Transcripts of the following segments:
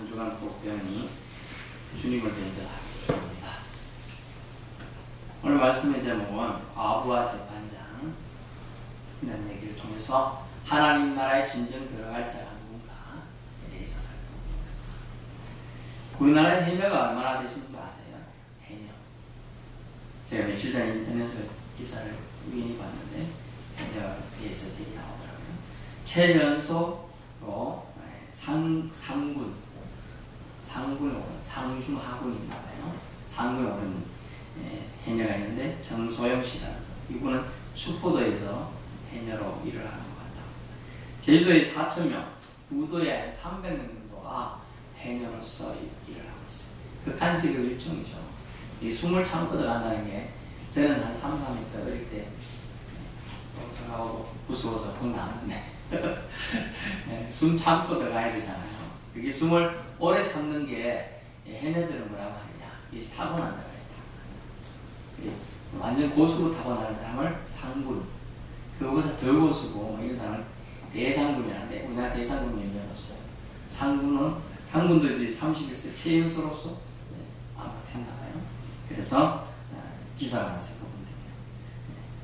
한 주간 복병이 주님을 뵌다 합니다. 오늘 말씀의 제목은 과부와 재판장 이런 얘기를 통해서 하나님 나라에 진정 들어갈 자가 누군가에 대해서 살펴봅니다. 우리나라의 해녀가 얼마나 되시는지 아세요? 해녀. 제가 며칠 전에 인터넷에 기사를 우연히 봤는데 해녀에 대해서 얘기 나오더라고요. 최연소로 상중하군이 있나봐요. 상군에 오른 해녀가 있는데 정소영 씨라는 이분은 수포도에서 해녀로 일을 하는 것 같다. 제주도에 4,000명, 우도에 300명 정도가 해녀로서 일을 하고 있어요. 극한직업 일종이죠. 이 숨을 참고 들어간다는 게 저는 한 3, 4m 어릴 때 들어가고 무서워서 펑 나왔는데 숨 참고 들어가야 되잖아요. 그게 숨을 오래 참는 게 해녀들은 뭐라고 하느냐, 이게 타고난다고 해요. 완전 고수로 타고나는 사람을 상군, 그거보다 더 고수고 이런 사람은 대상군이라는데 우리나라 대상군이 몇 명 없어요. 상군도 이제 31세 최연소로서 아마 됐나봐요. 그래서 기사가 나서 보면 됩니다.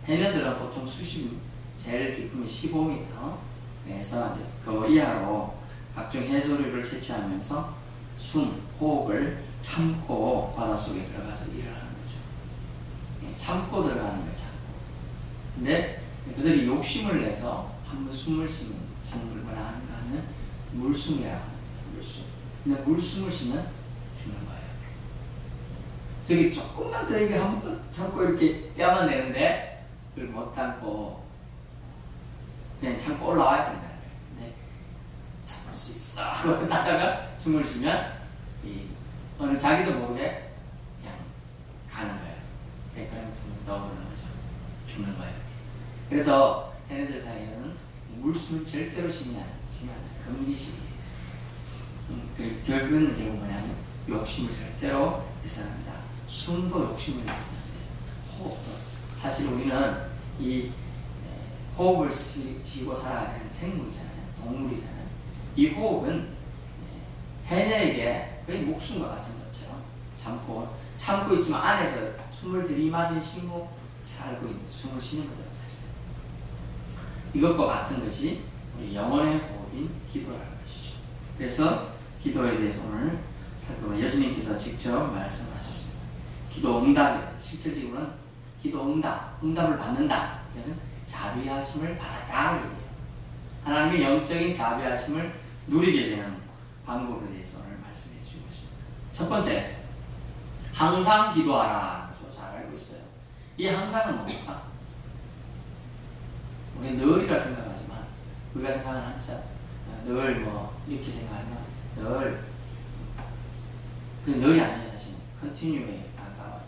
해녀들은 보통 수심 제일 깊으면 15m에서 이제 그 이하로 각종 해조류를 채취하면서 숨, 호흡을 참고 바닷속에 들어가서 일을 하는 거죠. 참고 들어가는 거예요, 참고. 근데 그들이 욕심을 내서 한번 숨을 쉬는 하는 물숨이라고 합니다. 물숨. 근데 물숨을 쉬면 죽는 거예요. 저기 조금만 더 이게 한번 참고 이렇게 뼈만 내는데 그걸 못 참고 그냥 참고 올라와야 된다. 근데 참을 수 있어 하고 하다가 숨을 쉬면 어느 자기도 모르게 그냥 가는 거예요. 그러니까 떠오르는 거죠. 죽는 거예요. 그래서 해녀들 사이에는 물숨을 절대로 쉬면 금기식이 있어요. 결국은 이런 뭐냐면 욕심을 절대로 해서는 한다. 숨도 욕심을 내서는 안 돼요. 호흡도. 사실 우리는 이 호흡을 쉬고 살아가는 생물이잖아요. 동물이잖아요. 이 호흡은 해녀에게 거의 목숨과 같은 것처럼 참고 있지만 안에서 숨을 들이마신 심호 살고 있는 숨을 쉬는 거죠. 사실 이것과 같은 것이 우리 영혼의 호흡인 기도라는 것이죠. 그래서 기도에 대해서 오늘 살펴보면 예수님께서 직접 말씀하셨습니다. 기도 응답이다. 실질적으로는 기도 응답을 받는다. 그래서 자비하심을 받았다. 하나님의 영적인 자비하심을 누리게 되는 방법에 대해서 오늘 말씀해 주고 있습니다. 첫 번째, 항상 기도하라. 잘 알고 있어요. 이 항상은 뭡니까? 우리 늘이라 생각하지만 우리가 생각하는 항상 늘 이렇게 생각하면 그 늘이 아니에요. 사실 컨티뉴에 가까워요.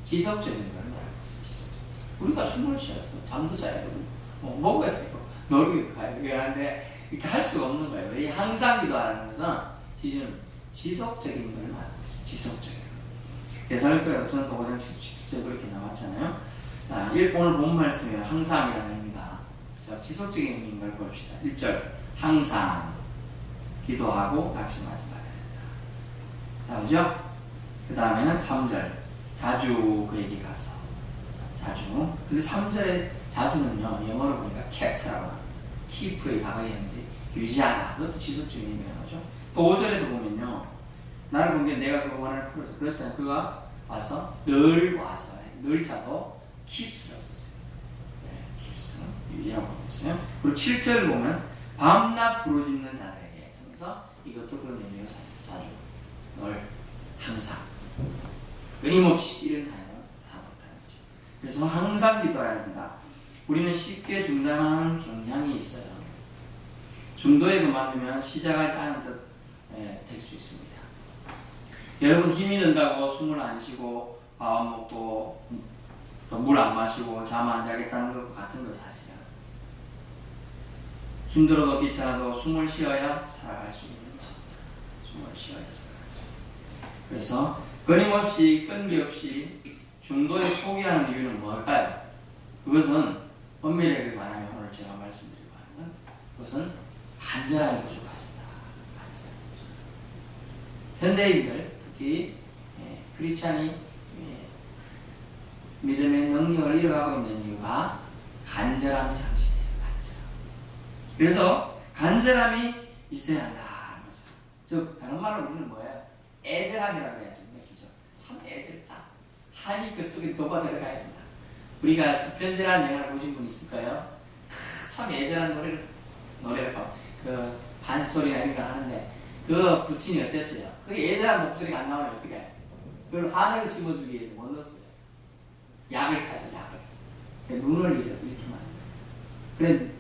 지속적인 걸 말하고 있어요. 지속적. 우리가 숨을 쉬어야 되고 잠도 자야 되고 먹어야 되고 놀기도 가야 되고 그러는데 이렇게 할 수가 없는 거예요. 이 항상 기도하라는 것은 지속적인 걸 말하고 있어요. 지속적인. 데살로니가 전서 5장 17절 그렇게 나왔잖아요. 오늘 본 말씀이 항상이라는 의미가 지속적인 의미인 걸 봅시다. 1절 항상 기도하고 낙심하지 말아야 된다. 나오죠? 그 다음에는 3절 자주 그에게 가서 자주. 근데 3절에 자주는요 영어로 보니까 keep라고 합니다. keep의 과거에 있는데 유지하다. 그것도 지속적인 의미가 나오죠. 또 5절에도 보면요 나를 본 게 내가 그 원한을 풀어줘. 그렇잖아요. 그가 와서 늘 자도 keeps라고 썼어요. keeps는 유지라고 하고 있어요. 그리고 7절을 보면 밤낮 부르짖는 자들에게 통해서 이것도 그런 의미로 자주 늘 항상 끊임없이 이런 사용을 사용한다는 거죠. 그래서 항상 기도해야 된다. 우리는 쉽게 중단하는 경향이 있어요. 중도에 그만두면 시작하지 않은 듯 될 수 있습니다. 여러분 힘이 든다고 숨을 안 쉬고 밥 안 먹고 물 안 마시고 잠 안 자겠다는 것과 같은 거 사실은 힘들어도 귀찮아도 숨을 쉬어야 살아갈 수 있는 것입니다. 숨을 쉬어야 살아가죠. 그래서 끊임없이 끈기 없이 중도에 포기하는 이유는 뭘까요? 그것은 엄밀하게 말하면 오늘 제가 말씀드리고 하는 건 그것은 간절함이 부족하시다. 현대인들 특히 크리스찬이 믿음의 능력을 잃어가고 있는 이유가 간절함이 상실해요. 간절함. 그래서 간절함이 있어야 한다. 즉 다른 말로 우리는 뭐예요? 애절함이라고 해야죠. 느끼죠? 참 애절다. 한이 그 속에 녹아 들어가야 된다. 우리가 수편제라는 영화를 보신 분 있을까요? 참 애절한 노래를 그 반소리나 이런 거 하는데 그 부친이 어땠어요? 그 애절한 목소리가 안 나오면 어떻게 해요? 그걸 한을 심어주기 위해서 못 넣었어요. 약을 타죠, 약을. 눈을 이렇게 만들어요. 그래,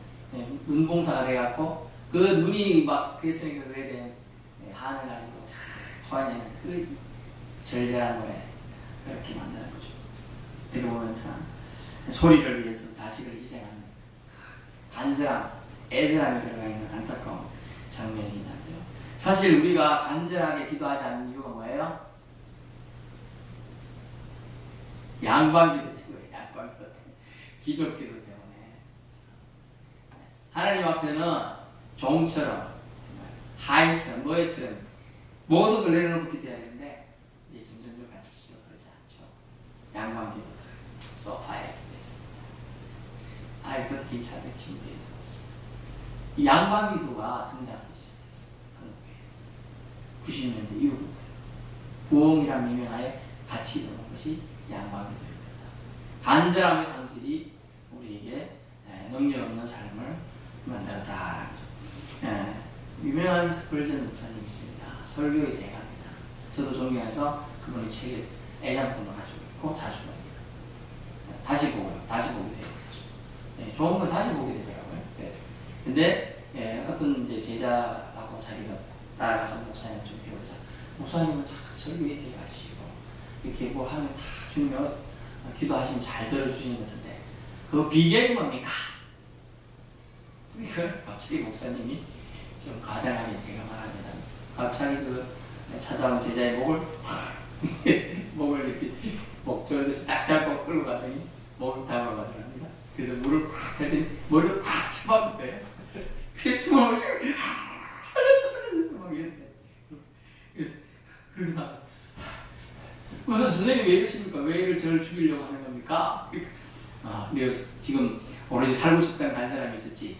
눈봉사가 돼갖고, 그 눈이 막, 그랬으니까 그에 대한 한을 가지고, 토하는 그 절절한 노래, 그렇게 만드는 거죠. 어떻게 보면 참, 소리를 위해서 자식을 희생하는 간절함, 애절함이 들어가 있는 안타까운 장면이 있는데요. 사실 우리가 간절하게 기도하지 않는 이유가 뭐예요? 양반기도 때문에, 양반기도 때문에, 기적기도 때문에. 하나님 앞에는 종처럼, 하인처럼, 노예처럼 모든 걸 내려놓고 기도해야 되는데 이제 점점 갈수록 그러지 않죠. 양반기도 소파에 기도했습니다. 그것도 괜찮은데 침대에 누워있습니다. 이 양반기도가 등장하기 시작했어요. 한국에 90년대 이후부터 부흥이라는 명하에 같이 이루는 것이 양반기도입니다. 간절함의 상실이 우리에게 능력 없는 삶을 만들었다. 유명한 스펄전 목사님이 있습니다. 설교의 대가입니다. 저도 존경해서 그분의 책을 애장품을 가지고 있고 자주 봅니다. 다시 보고요. 다시 보게 돼요. 좋은 건 다시 보게 되더라고요. 근데 어떤 이제 제자하고 자기가 따라가서 목사님 좀 배우자. 목사님은 참 설교의 대가시고 이렇게 뭐 하면 다 주님이 기도하시면 잘 들어주시는 것 같은데 그 비결이 뭡니까? 이걸 갑자기 목사님이 좀 과장하게 제가 말합니다. 갑자기 그 찾아온 제자의 목을 이렇게 목줄듯이 딱 잡고 끌고 가더니 목을 담아가더랍니다. 그래서 물을 콱 했더니 머리를 콱 쳐박는데요. 그래서 숨을 살려서 막 이랬는데 그래서 선생님 왜 이러십니까? 왜 이를 저를 죽이려고 하는 겁니까? 내가 지금 오로지 살고 싶다는 간절함이 있었지.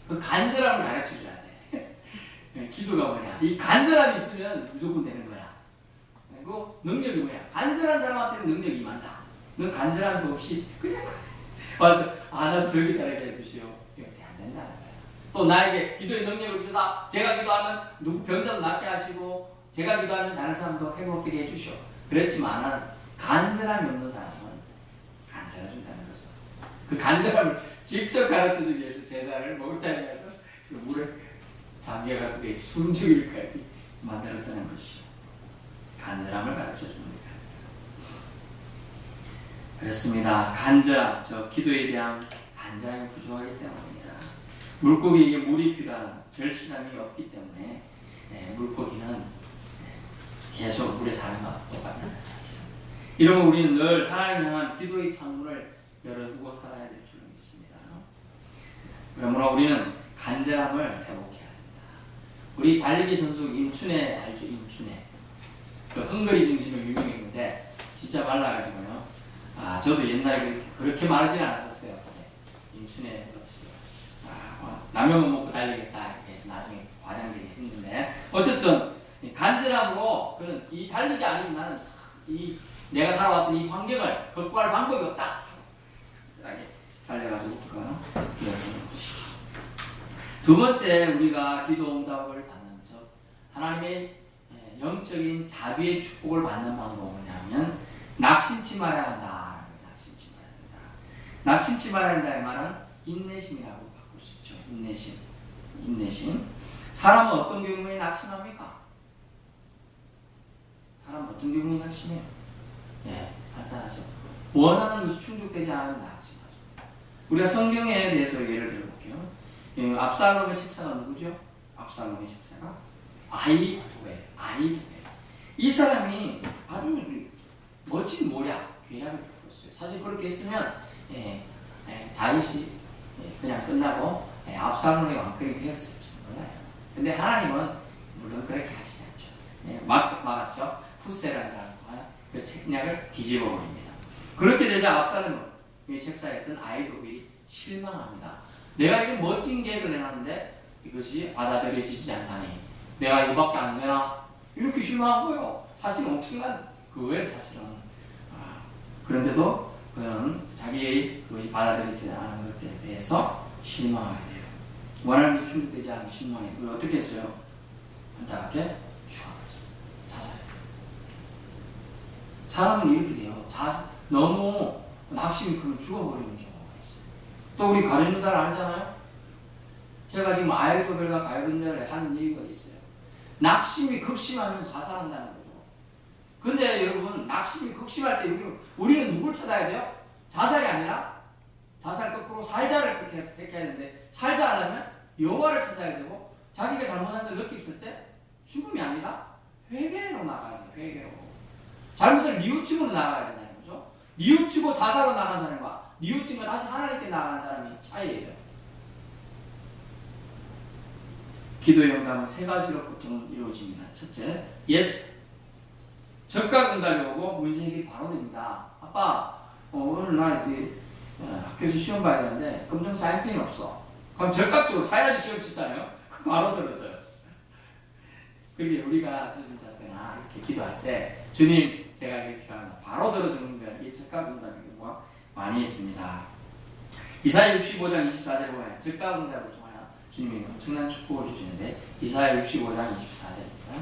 그 간절함을 가르쳐줘야 돼. 기도가 뭐냐? 이 간절함이 있으면 무조건 되는 거야. 그리고 능력이 뭐야? 간절한 사람한테는 능력이 임한다. 넌 간절함도 없이 그냥 와서 나도 설교 잘하게 해주시오. 이렇게 안 된다는 거야. 또 나에게 기도의 능력을 주사 제가 기도하면 누구 병자도 낫게 하시고 제가 기도하면 다른 사람도 행복하게 해주시오. 그렇지만 간절함이 없는 사람은 안 들어준다는 거죠. 그 간절함을 직접 가르쳐주기 위해서 제자를 목욕탕에 가서 그 물에 잠겨갖고 숨죽일까지 만들었다는 것이죠. 간절함을 가르쳐주는 거예요. 그렇습니다. 간절함, 기도에 대한 간절함이 부족하기 때문입니다. 물고기에게 물이 필요한 절실함이 없기 때문에 물고기는 계속 물에 사는 것과 똑같은 사실은. 이러면 우리는 늘 하나님 향한 기도의 창문을 열어두고 살아야 될 줄 믿습니다. 그러므로 우리는 간절함을 회복해야 합니다. 우리 달리기 선수 임춘애 알죠? 임춘애. 그 헝가리 중심으로 유명했는데 진짜 말라가지고요. 저도 옛날에 그렇게 말하지는 않았었어요. 임춘애 라면만 먹고 달리겠다 이렇게 해서 나중에 과장되게 했는데 어쨌든 간절함으로 그런 이 달리기 아니면 나는 내가 살아왔던 이 환경을 극복할 방법이 없다. 간절하게 달려가지고 그거는 기억하는 것이죠. 두 번째 우리가 기도 응답을 받는 즉 하나님의 영적인 자비의 축복을 받는 방법은 뭐냐면 낙심치 말아야 한다. 낙심치 말아야 한다. 낙심치 말아야 한다의 말은 인내심이라고 바꿀 수 있죠. 인내심. 사람은 어떤 경우에 낙심합니까? 사람은 어떤 경우에 낙심해요? 간단하죠. 원하는 것이 충족되지 않으면 낙심하죠. 우리가 성경에 대해서 예를 들어볼게요. 압살롬의 책사가 누구죠? 압살롬의 책사가 아히도벨. 이 사람이 아주 멋진 모략, 괴략을 풀었어요. 사실 그렇게 했으면 다윗이 그냥 끝나고 압살롬의 왕권이 되었을지 몰라요. 근데 하나님은 물론 그렇게 하시지 않죠. 막았죠. 후세라는 사람을 통하여 그 책략을 뒤집어 버립니다. 그렇게 되자 압살롬은 이 책사에 있던 아이도빌이 실망합니다. 내가 이런 멋진 계획을 내놨는데 이것이 받아들여지지 않다니 내가 이거밖에 안 되나? 이렇게 실망한 거예요. 사실은 엄청난 그거예요. 사실은. 그런데도 그는 자기의 그것이 받아들여지지 않은 것에 대해서 실망하게 돼요. 원하는 게 충족되지 않으면 실망해요. 그걸 어떻게 했어요? 안타깝게 죽어버렸어요. 자살했어요. 사람은 이렇게 돼요. 너무 낙심이 크면 죽어버리는 경우가 있어요. 또 우리 가룟유다를 알잖아요? 제가 지금 아이도벨과 가룟유다를 하는 이유가 있어요. 낙심이 극심하면 자살한다는 거죠. 근데 여러분, 낙심이 극심할 때 우리는 누굴 찾아야 돼요? 자살이 아니라 자살 거꾸로 살자를 택해야 되는데, 살자 하려면 여호와를 찾아야 되고, 자기가 잘못한 걸 느꼈을 때 죽음이 아니라 회개로 나가야 돼요. 회개로. 잘못을 뉘우침으로 나가야 된다는 거죠. 뉘우치고 자살로 나간 사람과 뉘우치고 다시 하나님께 나가는 사람이 차이예요. 기도의 응답은 세 가지로 보통 이루어집니다. 첫째, yes. 적각 응답이 오고 문제 해결이 바로 됩니다. 아빠, 오늘 나 학교에서 시험 봐야 되는데 검정 사인펜이 없어. 그럼 적극적으로 사야지 시험 치잖아요. 바로 들어줘요. 그게 우리가 초신자 때나 이렇게 기도할 때 주님 제가 이렇게 기도하면 바로 들어주는 게 이 적극 응답의 경우가 많이 있습니다. 이사야 65장 24절에 보면 적극 응답을 통하여 주님이 엄청난 축복을 주시는데 이사야 65장 24절입니다.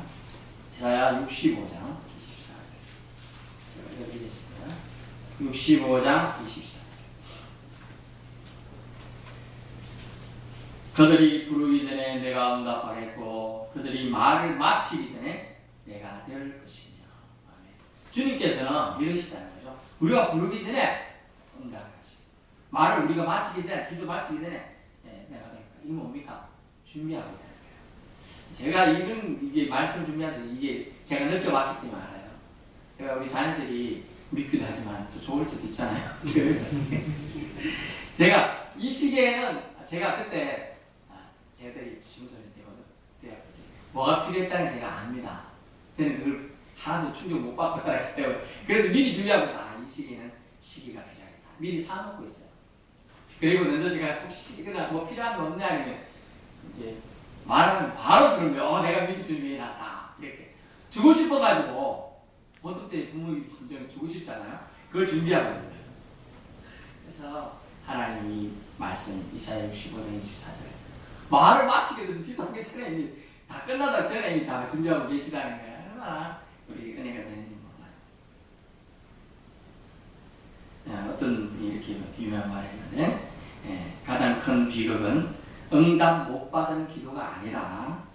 이사야 65장 24절 제가 읽어드리겠습니다. 65장 24절 그들이 부르기 전에 내가 응답하겠고 그들이 말을 마치기 전에 내가 될 것이며. 아멘. 주님께서는 이러시다는 거죠. 우리가 부르기 전에 응답하시고 말을 우리가 마치기 전에, 기도 마치기 전에 내가 될 거야. 이게 뭡니까? 준비하고 있다는 거예요. 제가 이게 말씀 준비해서 이게 제가 느껴봤기 때문에 알아요. 제가 우리 자녀들이 믿기도 하지만 또 좋을 때도 있잖아요. 제가 이 시기에는 제가 그때 쟤들이 중소년 때거든. 대학교 때. 뭐가 필요했다는 제가 압니다. 저는 그걸 하나도 충족 못 받고 살았기 때문에. 그래서 미리 준비하고 있어. 이 시기는 시기가 필요하겠다. 미리 사놓고 있어요. 그리고 nen저씨가 혹시 뭐 필요한 거 없냐 아니면 이제 말하면 바로 들으면 내가 미리 준비해놨다. 이렇게. 주고 싶어가지고 보통 때 부모님이 진짜 주고 싶잖아요. 그걸 준비하고 있는 거예요. 그래서 하나님이 말씀 이사야 65장 24절 말을 마치게 되면 필요한 게 전에 이미 다 끝나다 전에 이미 다 준비하고 계시다는 거예요. 얼마나 우리 은혜가 되는지 몰라요. 어떤 분이 이렇게 유명한 말을 했는데 가장 큰 비극은 응답 못 받은 기도가 아니라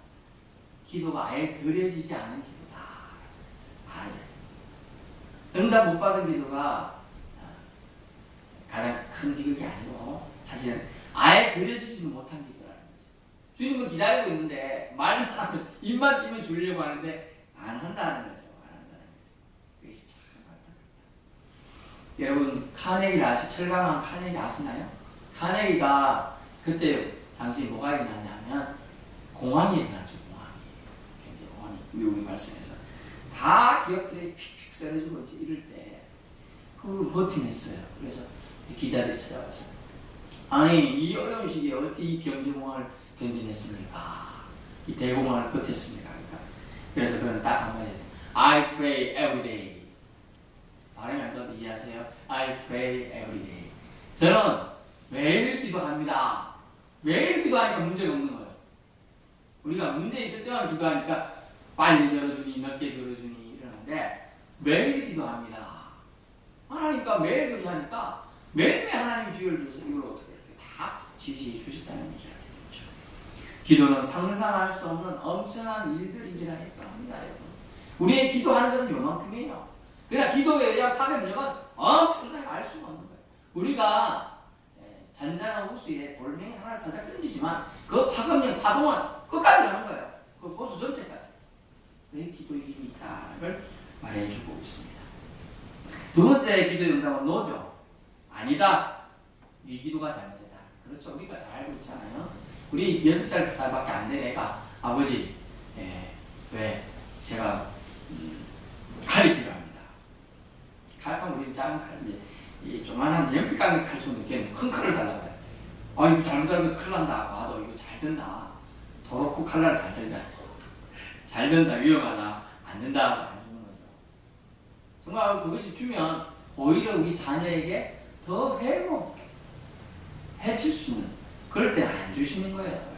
기도가 아예 드려지지 않은 기도다. 응답 못 받은 기도가 가장 큰 비극이 아니고 사실은 아예 드려지지 못한 기도. 주님은 기다리고 있는데 말을 하면 입만 띄면 주려고 하는데 안 한다는 거죠. 안 한다는 거죠. 그것이 참 안타깝다. 여러분 카네기를 철강한 카네기 아시나요? 카네기가 그때 당시 뭐가 일어나냐면 공황이 일어났죠. 공황이 미국의 발생해서 다 기업들이 픽픽 쓰러지고 이럴 때 그걸 버티냈어요. 그래서 기자들이 찾아와서 아니 이 어려운 시기에 어떻게 이 경제공황을 견디냈습니까? 이 대공황을 버텼습니까? 그래서 그는 딱 한마디 했어요. I pray every day. 발음이 안 좋아도 이해하세요? I pray every day. 저는 매일 기도합니다. 매일 기도하니까 문제가 없는 거예요. 우리가 문제 있을 때만 기도하니까 빨리 들어주니 늦게 들어주니 이러는데 매일 기도합니다. 하나님과 매일 기도하니까 매일매일 하나님이 주의를 줘서 이걸 어떻게 다 지시해 주시다는 얘기예요. 기도는 상상할 수 없는 엄청난 일들이긴 하겠다 합니다. 여러분. 우리의 기도하는 것은 요만큼이에요. 그러나 기도에 의한 파급력은 엄청나게 알 수가 없는 거예요. 우리가 잔잔한 호수에 돌멩이 하나를 살짝 던지지만 그 파급력, 파동은 끝까지 가는 거예요. 그 호수 전체까지. 왜 기도의 힘이 있다를 말해주고 있습니다. 두 번째 기도의 응답은 no죠. 아니다. 네 기도가 잘못됐다. 그렇죠. 우리가 잘 알고 있잖아요. 우리 6살밖에 안 된 애가 아버지 왜 제가 칼이 필요합니다. 칼판 우리 작은 칼, 이제 이 조만한 연필가루 칼 정도 되는 큰 칼을 달라고 해요. 이거 잘못하면 큰일 난다. 봐도 이거 잘 된다. 도로코 칼날 잘 들잖아요. 잘 된다, 위험하다, 안 된다 안 주는 거죠. 정말 그것이 주면 오히려 우리 자녀에게 더 해칠 수 있는, 그럴 때는 안 주시는 거예요.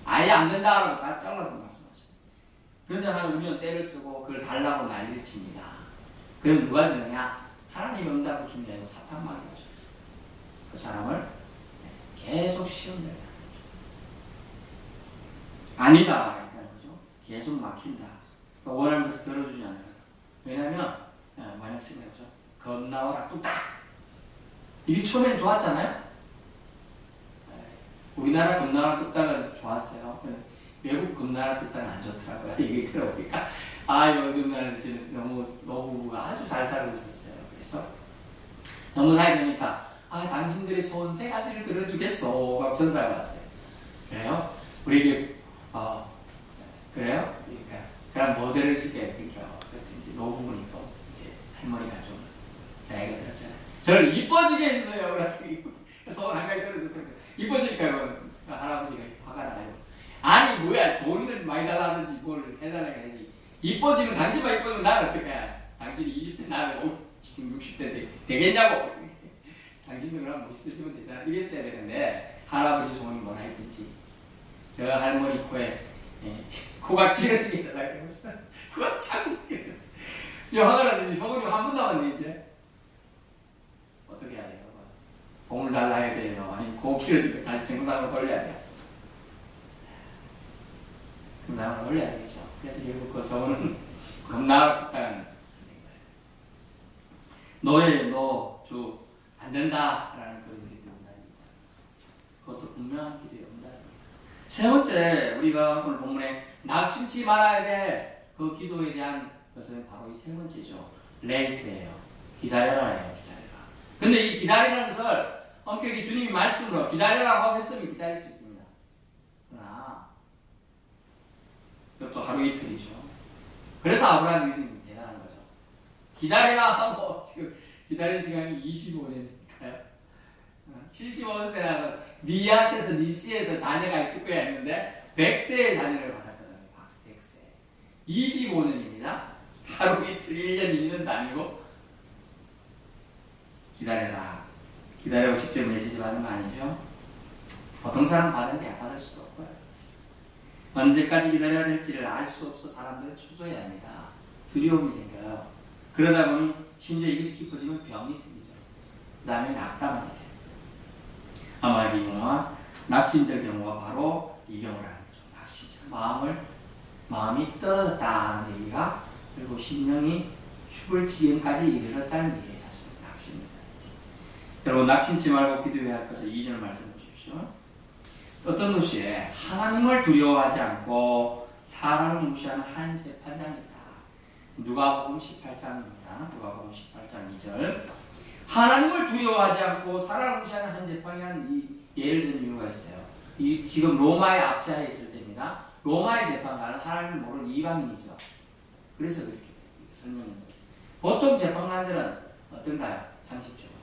아예 안 된다라고 다 잘라서 말씀하죠. 그런데 우리는 때를 쓰고 그걸 달라고 난리를 칩니다. 그럼 누가 주느냐? 하나님 응답을 주는 게 아니고 사탄만 해가지고 그 사람을 계속 시험을 내는 거죠. 아니다 했다는 거죠. 계속 막힌다. 그러니까 원하는 것을 들어주지 않아요. 왜냐하면 만약 생각하죠. 겁나와라 뚝딱. 이게 처음엔 좋았잖아요. 우리나라 겁나와라 뚝딱은 좋았어요. 외국 겁나와라 뚝딱은 안 좋더라고요. 이게 들어보니까 요즘 나라에서 지금 노부부가 아주 잘 살고 있었어요. 그래서 너무 사회되니까 당신들의 소원 3가지를 들어주겠소. 막 전사가 왔어요. 그래요? 우리에게 그래요? 그러니까 그럼 뭐 들어주게? 그러니까 이제 노부부니까 이제 할머니가 좀 나이가 들었잖아요. 저를 이뻐지게 해주세요. 그랬더니 소원 1가지 들어줬어요. 이뻐지니까 할아버지가 화가 나요. 아니 뭐야, 돈을 많이 달라는지 뭘 해달라고 해야지. 이뻐지면 당신만 이뻐지면 나는 어떡해. 당신이 20대 나는 지금 60대 되겠냐고. 당신도 그럼 뭐 있으시면 되잖아. 이랬어야 되는데 할아버지 소원이 뭐라 했든지 저 할머니 코에 코가 길어지게 해달라고 했어. 코가 참 이제 화가 나서 효근이 한 번 남았네. 이제 어떻게 해야 돼요? 봉을 달라야 돼요? 아니면 코 길어지게 다시 정상으로 돌려야 돼요? 정상으로 돌려야 되겠죠. 그래서 결국 그 소원은 겁나 툭다는 노예, 주 안 된다라는 그런 기도의 응답입니다. 그것도 분명한 기도의 응답입니다. 3번째, 우리가 오늘 본문에 낙심치 말아야 될 그 기도에 대한 것은 바로 이 3번째죠. 레이트예요. 기다려라예요. 기다려라. 근데 이 기다리라는 것을 엄격히 주님이 말씀으로 기다려라고 했으면 기다릴 수 있습니다. 그러나 이것도 하루 이틀이죠. 그래서 아브라함 믿음이 대단한 거죠. 기다리라 하고 지금 기다린 시간이 25년이니까요. 75세 되면 니한테서 니씨에서 자녀가 있을 거야 했는데 100세의 자녀를 받았거든요. 100세. 25년입니다. 하루 이틀 1년 2년도 아니고 기다려라. 기다리고 직접 메시지 받는 거 아니죠? 보통 사람 받은데 받을 수도 없고요. 언제까지 기다려야 될지를 알 수 없어 사람들은 초조해합니다. 두려움이 생겨요. 그러다 보니 심지어 이것이 깊어지면 병이 생기죠. 그 다음에 낙담하게 돼요. 아마 이 경우와 낙심될 경우가 바로 이 경우라는 거죠. 낙심자. 마음이 떨어졌다는 얘기가 그리고 심령이 죽을 지경까지 이르렀다는 얘기예요. 사실 낙심입니다. 여러분 낙심치 말고 기도해야 할 것을 2절 말씀 보십시오. 어떤 것이에 하나님을 두려워하지 않고 사람을 무시하는 한 재판장이 있다. 누가복음 18장입니다. 누가복음 18장 2절. 하나님을 두려워하지 않고 사람을 무시하는 한 재판이라는 이 예를 든 이유가 있어요. 지금 로마의 압제하에 있을 때입니다. 로마의 재판관은 하나님을 모르는 이방인이죠. 그래서 그렇게 설명한 거예요. 보통 재판관들은 어떤가요? 상식적으로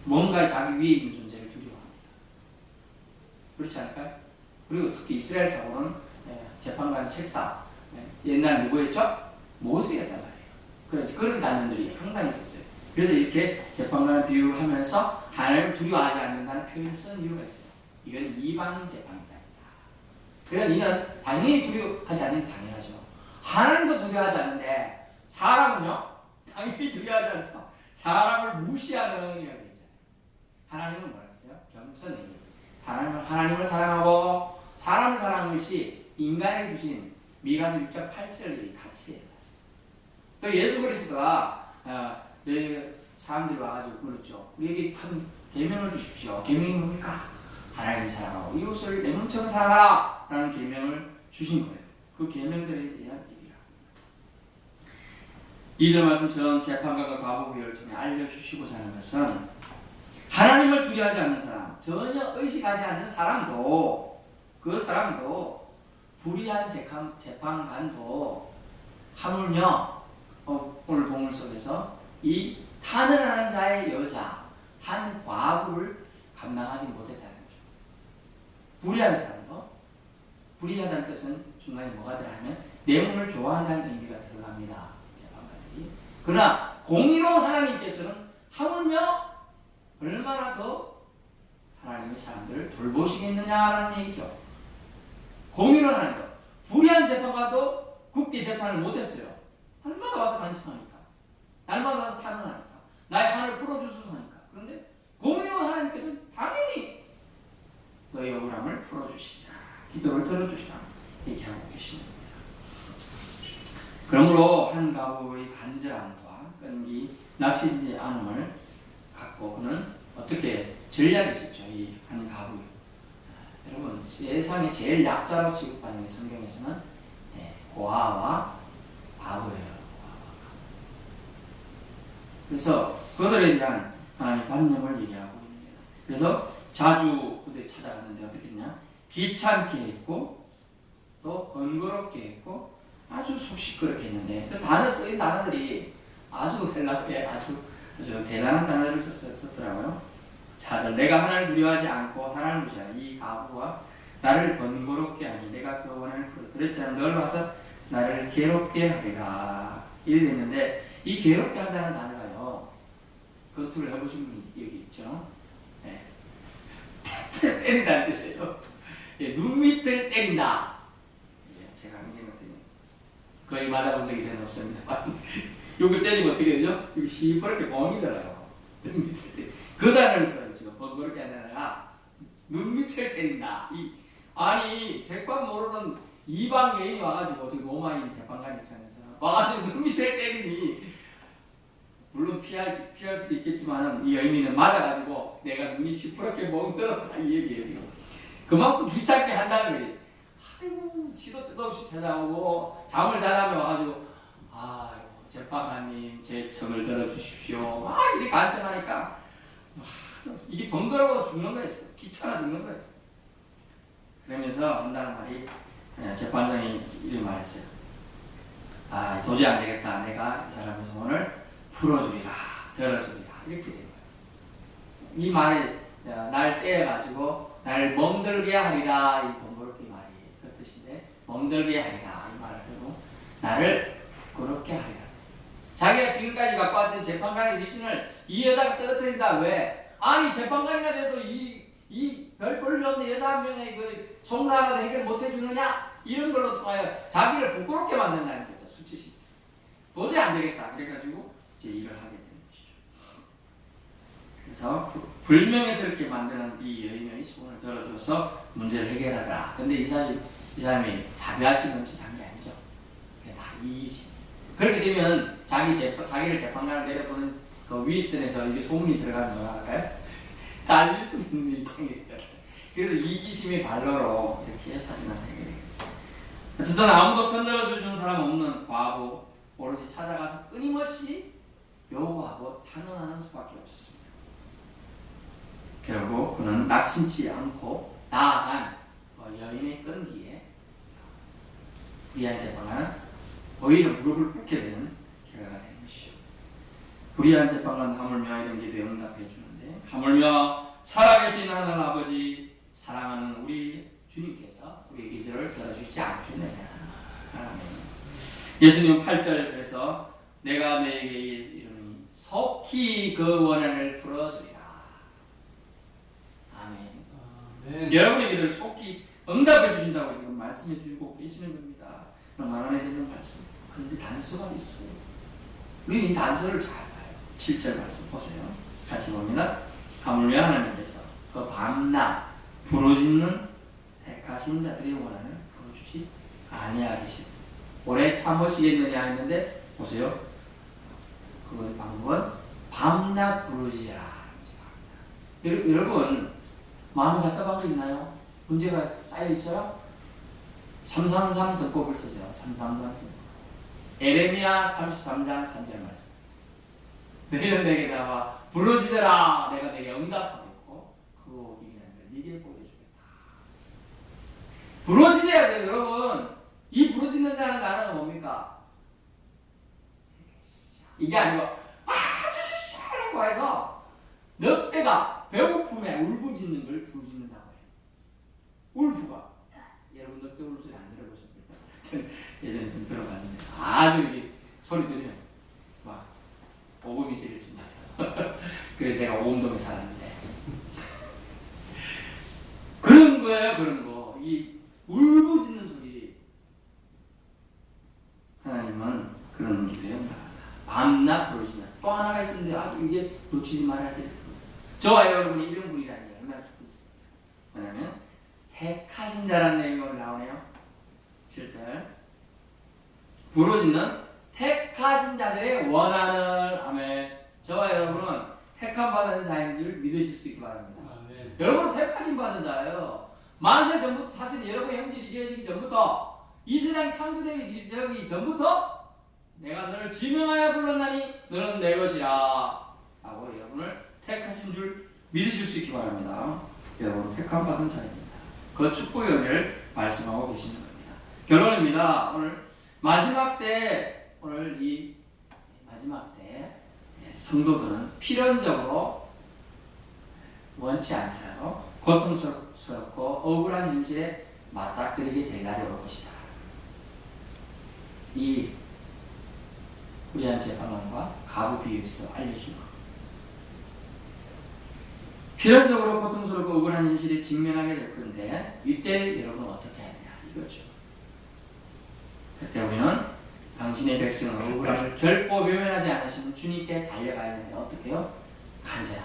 뭔가 자기 위에 있는 존재를 두려워합니다. 그렇지 않을까요? 그리고 특히 이스라엘 사고는 재판관 책사 옛날 누구였죠? 모세였단 말이에요. 그런 단어들이 항상 있었어요. 그래서 이렇게 재판관을 비유하면서 하나님을 두려워하지 않는다는 표현을 쓴 이유가 있어요. 이건 이방인 재판장이다. 그러나 이는 당연히 두려워하지 않는 게 당연하죠. 하나님도 두려워하지 않는데 사람은요? 당연히 두려워하지 않죠. 사람을 무시하는 이라고 했잖아요. 하나님은 뭐라고 했어요? 겸손히 하나님을 사랑하고 사람 사랑하는 것이 인간에게 주신 미가서 6장 8절의 가치예요. 사실. 또 예수 그리스도가 사람들이 와가지고 물었죠. 우리에게 큰 계명을 주십시오. 계명이 뭡니까? 하나님 사랑하고 이웃을 내 몸처럼 사랑하라 라는 계명을 주신 거예요. 그 계명들에 대한 얘기를 합니다. 2절 말씀처럼 재판관과 과부의 통해 알려주시고자 하는 것은 하나님을 두려워하지 않는 사람, 전혀 의식하지 않는 사람도 그 사람도 불의한 재판관도 하물며 오늘 본문 속에서 이 탄원하는 자의 여자 한 과부를 감당하지 못했다는 거죠. 불의한 사람도, 불의하다는 뜻은 중간에 뭐가 들어가면 내 몸을 좋아한다는 의미가 들어갑니다. 재판관들이. 그러나 공의로운 하나님께서는 하물며 얼마나 더 하나님의 사람들을 돌보시겠느냐라는 얘기죠. 공의로운 하나님도 불의한 재판관도 굳게 재판을 못했어요. 날마다 와서 간청하니까, 날마다 와서 탄원하니까, 나의 한을 풀어주소서 하니까. 그런데 공의로운 하나님께서는 당연히 너의 억울함을 풀어주시리라, 기도를 들어주리라 얘기하고 계시는 겁니다. 그러므로 한 가부의 간절함과 끈기, 낙심하지 않음을 갖고 그는 어떻게 전략이 있었죠. 이 한 가부. 여러분, 세상에 제일 약자로 취급받는 게 성경에서는 고아와 과부예요. 그래서 그들에 대한 하나님의 관념을 얘기하고 있습니다. 그래서 자주 그들 찾아갔는데 어떻게 했냐? 귀찮게 했고 또 번거롭게 했고 아주 속 시끄럽게 했는데 그 단어 쓰인 단어들이 아주 헬라어에 아주 대단한 단어를 썼더라고요. 4절 내가 하나님을 두려워하지 않고 하나님을 무시하니 이 가부와 나를 번거롭게 하니 내가 그 원한을 풀어 그랬잖아 널 봐서 나를 괴롭게 하리라 이래 됐는데 이 괴롭게 한다는 단어가요 검토를 해보신 분이 여기 있죠. 네. 때린다는 뜻이에요. 눈 밑을 때린다. 제가 하는 게 어때요? 거의 맞아본 적이 전혀 없습니다. 요걸 때리면 어떻게 되죠? 이거 시퍼렇게 멍이 들어요. 눈 밑을 때린다. 그 단어를 써요. 지금 번거롭게 하느라 눈 밑을 때린다. 아니 재판 모르는 이방 여인이 와가지고 어떻게 로마인 재판관 입장에서 와가지고 눈 밑을 때리니 물론 피할 수도 있겠지만 이 여인은 맞아가지고 내가 눈이 시퍼렇게 멍들었다 이 얘기예요. 지금 그만큼 귀찮게 한다는 거지. 아이고 시도 뜻도 없이 찾아오고 잠을 자라며 와가지고 아이고 재판관님 제 청을 들어주십시오 막 이렇게 간청하니까 이게 번거로워 죽는 거예요. 귀찮아 죽는 거예요. 그러면서 한다는 말이 재판장이 이렇게 말했어요. 아 도저히 안 되겠다. 내가 이 사람의 소원을 풀어주리라, 들어주리라 이렇게 된 거예요. 이 말에 날 때려가지고 날 멍들게 하리라 이 번거롭게 말이 그 뜻인데 멍들게 하리라 이 말을 하고 나를 부끄럽게 하리라. 자기가 지금까지 갖고 왔던 재판관의 미신을 이 여자가 떨어뜨린다. 왜? 아니 재판관이나 돼서 이 별 볼일 없는 여자 한 명의 그 송사 하나도 해결 못 해주느냐? 이런 걸로 통하여 자기를 부끄럽게 만든다는 거죠. 수치심. 도저히 안 되겠다. 그래가지고 이제 일을 하게 되는 것이죠. 그래서 불명예스럽게 만드는 이 여인의 소원을 들어줘서 문제를 해결하라. 근데 이 사람이 자비하심이 넘치는 게 아니죠. 그게 다 이기심. 그렇게 되면 자기를 재판관을 내려보는 그 윗선에서 이게 소문이 들어가면 뭐라 할까요? 잘릴 수 있는 일정이에요. 그래서 이기심의 발로로 이렇게 사진을 해결했어요. 어쨌든 아무도 편들어주는 사람 없는 과부 오롯이 찾아가서 끊임없이 요구하고 탄원하는 수밖에 없었습니다. 결국 그는 낙심치 않고 나아간 여인의 끈기에 불의한 재판관은 오히려 무릎을 꿇게 되는 결과가 되는 것이죠. 불의한 재판관 하물며 이런 기도에 응답해 주는데 하물며 살아계신 하나님 아버지 사랑하는 우리 주님께서 우리의 기도를 들어주지 않겠느냐. 예수님 8절에서 내가 너에게 이르니 속히 그 원한을 풀어주리라. 아멘. 여러분의 기도를 속히 응답해 주신다고 지금 말씀해 주고 계시는 겁니다. 말안에 되는 말씀. 그런데 단서가 있어요. 우리는 이 단서를 잘 봐요. 7절 말씀 보세요. 같이 봅니다. 하물며 하나님께서 그 밤낮 부르짖는 택하신 자들의 원한을 풀어주지 아니하시니 오래 참으시겠느냐 했는데 보세요. 그 방법은 밤낮 부르짖으라. 여러분 마음이 답답한 거 있나요? 문제가 쌓여 있어요? 333 전법을 쓰세요. 333 에레미야 33장 3절 말씀. 너희는 내게 나와 부르짖으라. 내가 내게 응답하겠고 그 일을 네게 보여주겠다. 부러지셔야 돼요, 여러분. 이 부러진다는 단어는 뭡니까? 이게 아니고 주십시오라고 해서 늑대가 배고픔에 울부짖는 걸 부르짖는다고 해요. 울프가. 여러분 늑대 울 소리 안 들어보셨습니까? 저는 예전에 좀 들어봤는데 아주 이게 소리 들으면 막 오금이 제일 준다. 그래서 제가 오금동에 살았는데 그런 거예요, 그런 거. 이 울부짖는 소리. 하나님은 그런 기도에 밤낮 부르시는 또 하나가 있었는데 아주 이게 놓치지 말아야 될 저와 여러분이 이런 분이라는 게 얼마나 기쁜지. 뭐냐면 택하신 자라는 내용이 오늘 나오네요. 7절 부르짖는 택하신 자들의 원한을 하며 저와 여러분은 택함 받은 자인 줄 믿으실 수 있기 바랍니다. 네. 여러분은 택하신 받은 자예요. 만세 전부터 사실 여러분의 형질이 지어지기 전부터 이 세상이 창조되기 전부터 내가 너를 지명하여 불렀나니 너는 내 것이라 하고 여러분을 택하신 줄 믿으실 수 있기 바랍니다. 여러분 택함 받은 자입니다. 그 축복의 은혜를 말씀하고 계시는 겁니다. 결론입니다. 오늘 마지막 때 오늘 이 마지막 때 성도들은 필연적으로 원치 않더라도 고통스럽고 억울한 현실에 맞닥뜨리게 될 날이 올 것이다. 이 불의한 재판관과 가부 비유에서 알려준 것. 필연적으로 고통스럽고 억울한 현실에 직면하게 될 건데 이때 여러분은 어떻게 해야 되냐 이거죠. 그때 우리는 당신의 백성은 억울함을 결코 외면하지 않으시면 주님께 달려가야 하는데 어떻게 해요? 간절함.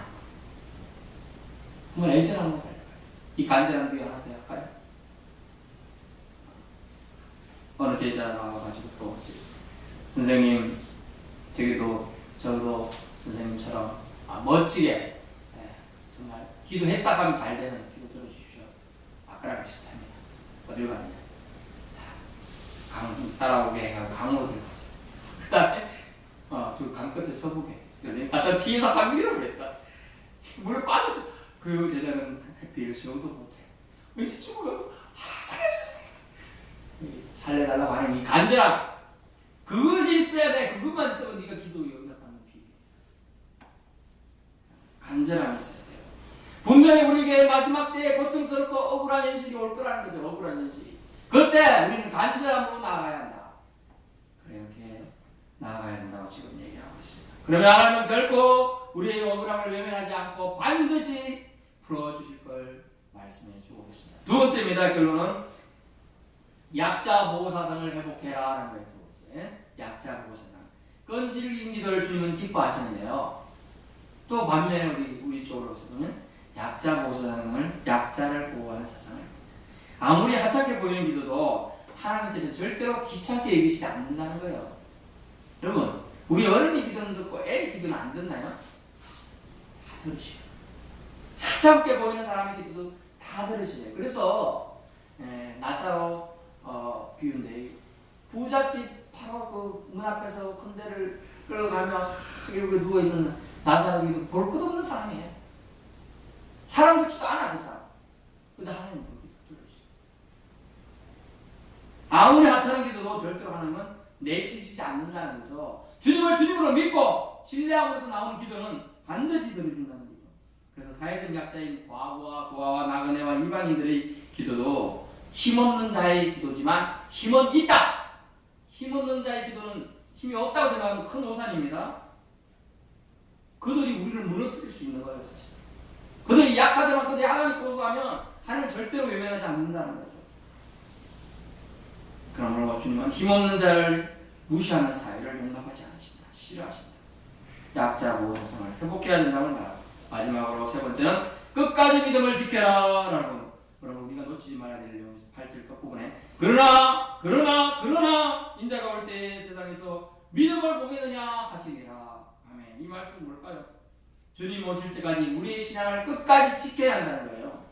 한번 애절함으로 달려가요. 이 간절함 비유 하나 더 할까요? 어느 제자 나와가지고 또 선생님 저도 선생님처럼 멋지게 정말 기도했다 하면 잘 되는 기도 들어주십시오. 아까랑 비슷합니다. 어딜 갑니다. 강 따라오게 해서 강으로 들어가죠. 그 다음에 저 강 끝에 서보게. 저 뒤에서 강 밀어 그랬어. 물에 빠졌죠. 그 제자는 해피를 수영도 못해. 왠지 죽어요. 살려주세요. 살려달라고 하는 이 간절함. 그것이 있어야 돼. 그것만 있으면 네가 기도에 응답하는 비밀. 간절함이 있어야 돼요. 분명히 우리에게 마지막 때에 고통스럽고 억울한 현실이 올 거라는 거죠. 억울한 현실이. 그때 우리는 간절함으로 나아가야 한다. 그렇게 나아가야 된다고 지금 얘기하고 있습니다. 그러면 하나님은 결코 우리의 억울함을 외면하지 않고 반드시 풀어주실 걸 말씀해 주고 계십니다. 두 번째입니다. 결론은 약자 보호사상을 회복해라 하는 거예요. 약자 보호사상. 끈질긴 기도를 주님은 기뻐하시는데요. 또 반면에 우리 쪽으로 보면 약자 보호사상을 약자를 보호하는 사상을 아무리 하찮게 보이는 기도도 하나님께서 절대로 귀찮게 여기시지 않는다는 거예요. 여러분 우리 어른이 기도는 듣고 애의 기도는 안 듣나요? 다 들으셔요. 하찮게 보이는 사람의 기도도 다 들으셔요. 그래서 나사로 비유인데 부잣집 바로 그 문 앞에서 군대를 끌어가며 이렇게 누워있는 나사로도 볼 것 없는 사람이에요. 사람 같지도 않아 그 사람. 근데 하나님 그렇게 들으시죠. 아무리 하찮은 기도도 절대로 하나님은 내치시지 않는다는 거죠. 주님을 주님으로 믿고 신뢰하면서 나오는 기도는 반드시 들어준다는 거죠. 그래서 사회적 약자인 과부와 고아와 나그네와 이방인들의 기도도 힘없는 자의 기도지만 힘은 있다. 힘없는 자의 기도는 힘이 없다고 생각하면 큰 오산입니다. 그들이 우리를 무너뜨릴 수 있는 거예요. 사실. 그들이 약하지만 그들이 하나님께 고소하면 하나님을 절대로 외면하지 않는다는 거죠. 그러므로 주님은 힘없는 자를 무시하는 사회를 용납하지 않으신다. 싫어하신다. 약자 보호사상을 회복해야 된다고 말하고 마지막으로 세 번째는 끝까지 믿음을 지켜라 라고 여러분 우리가 놓치지 말아야 될 내용에서 8절 끝부분에 그러나 인자가 올 때 세상에서 믿음을 보겠느냐 하시니라. 아멘. 이 말씀 뭘까요? 주님 오실 때까지 우리의 신앙을 끝까지 지켜야 한다는 거예요.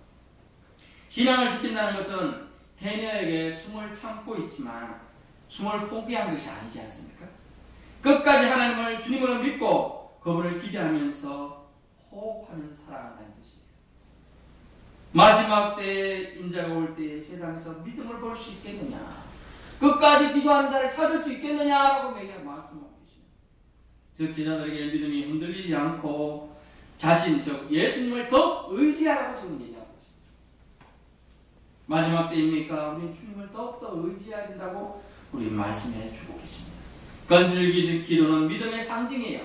신앙을 지킨다는 것은 해녀에게 숨을 참고 있지만 숨을 포기한 것이 아니지 않습니까? 끝까지 하나님을 주님을 믿고 그분을 기대하면서 호흡하면서 살아간다는 것이에요. 마지막 때에 인자가 올 때에 세상에서 믿음을 볼 수 있겠느냐, 끝까지 기도하는 자를 찾을 수 있겠느냐라고 말씀하고 계십니다. 즉 제자들에게 믿음이 흔들리지 않고 자신 즉 예수님을 더 의지하라고 지금 얘기하고 있습니다. 마지막 때입니까? 우리는 주님을 더욱더 의지해야 된다고 우리 말씀해 주고 계십니다. 건질기 기도는 믿음의 상징이에요.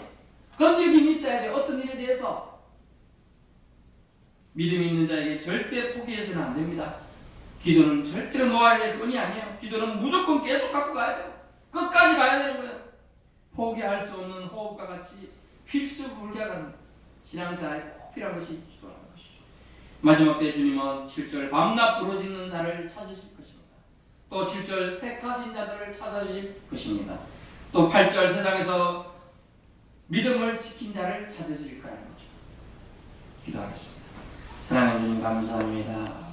건질김이 있어야 돼. 어떤 일에 대해서 믿음 있는 자에게 절대 포기해서는 안 됩니다. 기도는 절대로 놓아야 될 뿐이 아니에요. 기도는 무조건 계속 갖고 가야 돼요. 끝까지 가야 되는 거예요. 포기할 수 없는 호흡과 같이 필수 불가한 신앙생활에 꼭 필요한 것이 기도라는 것이죠. 마지막 때 주님은 7절 밤낮 부르짖는 자를 찾으실 것입니다. 또 7절 택하신 자들을 찾으실 것입니다. 또 8절 세상에서 믿음을 지킨 자를 찾으실 거라는 거죠. 기도하겠습니다. 사랑하는 주님 감사합니다.